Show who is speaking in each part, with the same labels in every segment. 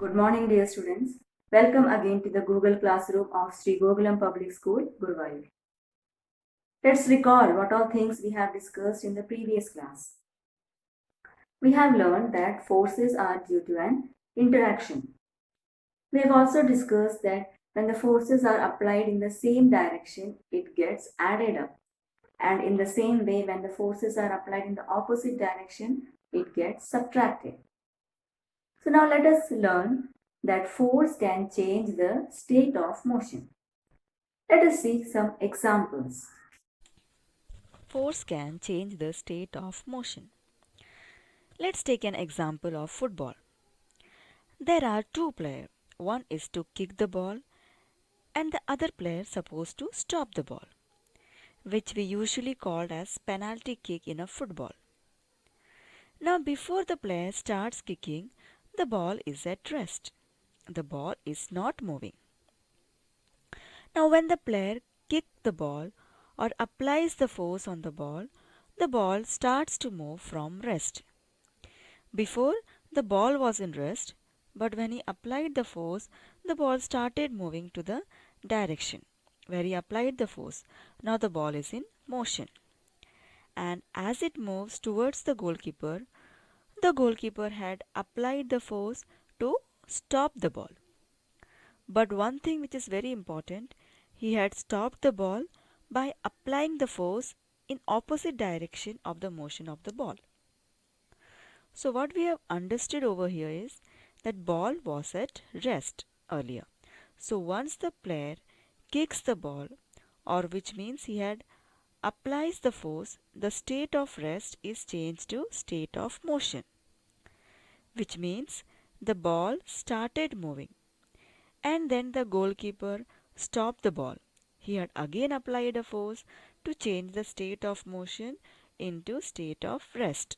Speaker 1: Good morning, dear students. Welcome again to the Google Classroom of Sri Gokulam Public School, Guruvayur. Let's recall what all things we have discussed in the previous class. We have learned that forces are due to an interaction. We have also discussed that when the forces are applied in the same direction, it gets added up. And in the same way, when the forces are applied in the opposite direction, it gets subtracted. So now let us learn that force can change the state of motion. Let us see some examples.
Speaker 2: Force can change the state of motion. Let's take an example of football. There are two players. One is to kick the ball and the other player supposed to stop the ball, which we usually call as penalty kick in a football. Now before the player starts kicking, the ball is at rest. The ball is not moving. Now when the player kicks the ball or applies the force on the ball starts to move from rest. Before, the ball was in rest, but when he applied the force, the ball started moving to the direction where he applied the force. Now the ball is in motion. And as it moves towards the goalkeeper had applied the force to stop the ball. But one thing which is very important, he had stopped the ball by applying the force in opposite direction of the motion of the ball. So what we have understood over here is that ball was at rest earlier. So once the player kicks the ball, or which means he had applies the force, the state of rest is changed to state of motion, which means the ball started moving and then the goalkeeper stopped the ball. He had again applied a force to change the state of motion into state of rest.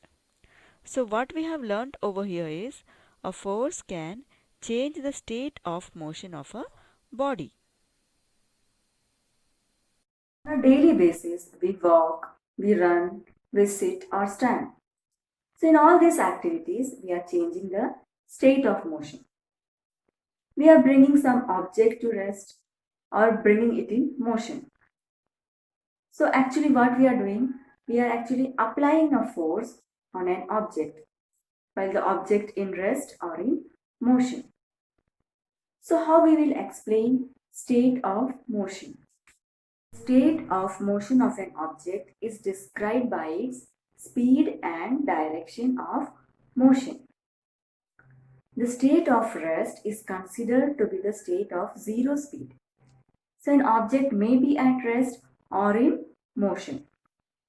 Speaker 2: So what we have learnt over here is a force can change the state of motion of a body.
Speaker 1: On a daily basis, we walk, we run, we sit or stand. So, in all these activities, we are changing the state of motion. We are bringing some object to rest or bringing it in motion. So, actually, what we are doing, we are actually applying a force on an object while the object in rest or in motion. So, how we will explain state of motion? State of motion of an object is described by its speed and direction of motion. The state of rest is considered to be the state of zero speed. So an object may be at rest or in motion.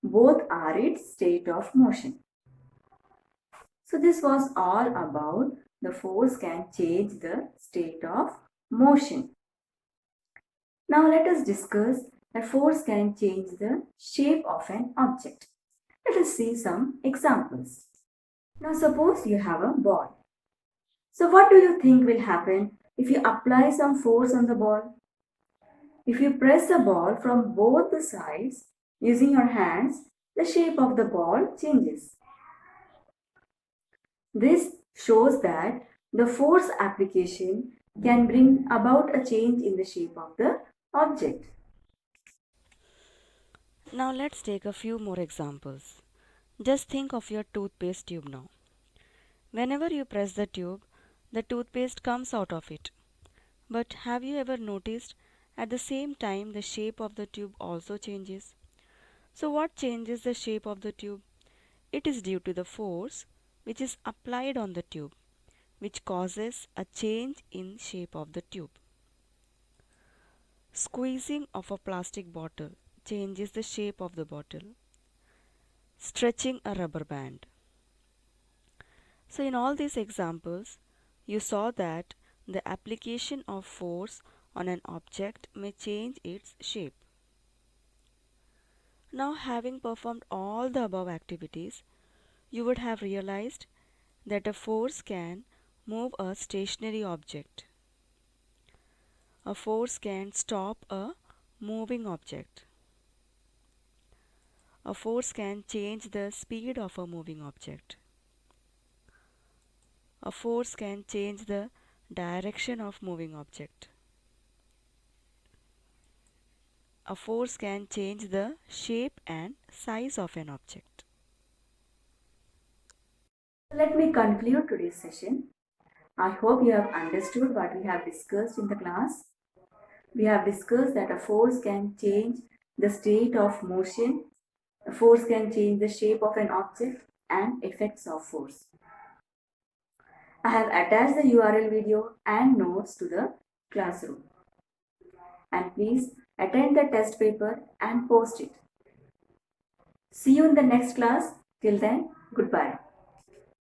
Speaker 1: Both are its state of motion. So this was all about the force can change the state of motion. Now let us discuss that force can change the shape of an object. Let us see some examples. Now suppose you have a ball. So what do you think will happen if you apply some force on the ball? If you press the ball from both the sides using your hands, the shape of the ball changes. This shows that the force application can bring about a change in the shape of the object.
Speaker 2: Now let's take a few more examples. Just think of your toothpaste tube now. Whenever you press the toothpaste comes out of it. But have you ever noticed at the same time the shape of the tube also changes? So what changes the shape of the tube? It is due to the force which is applied on the tube, which causes a change in shape of the tube. Squeezing of a plastic bottle changes the shape of the bottle. Stretching a rubber band. So in all these examples, you saw that the application of force on an object may change its shape. Now having performed all the above activities, you would have realized that a force can move a stationary object. A force can stop a moving object. A force can change the speed of a moving object. A force can change the Direction of moving object. A force can change the shape and size of an object.
Speaker 1: Let me conclude today's session. I hope you have understood what we have discussed in the class. We have discussed that a force can change the state of motion, a force can change the shape of an object, and effects of force. I have attached the URL video and notes to the classroom. And please attend the test paper and post it. See you in the next class. Till then, goodbye.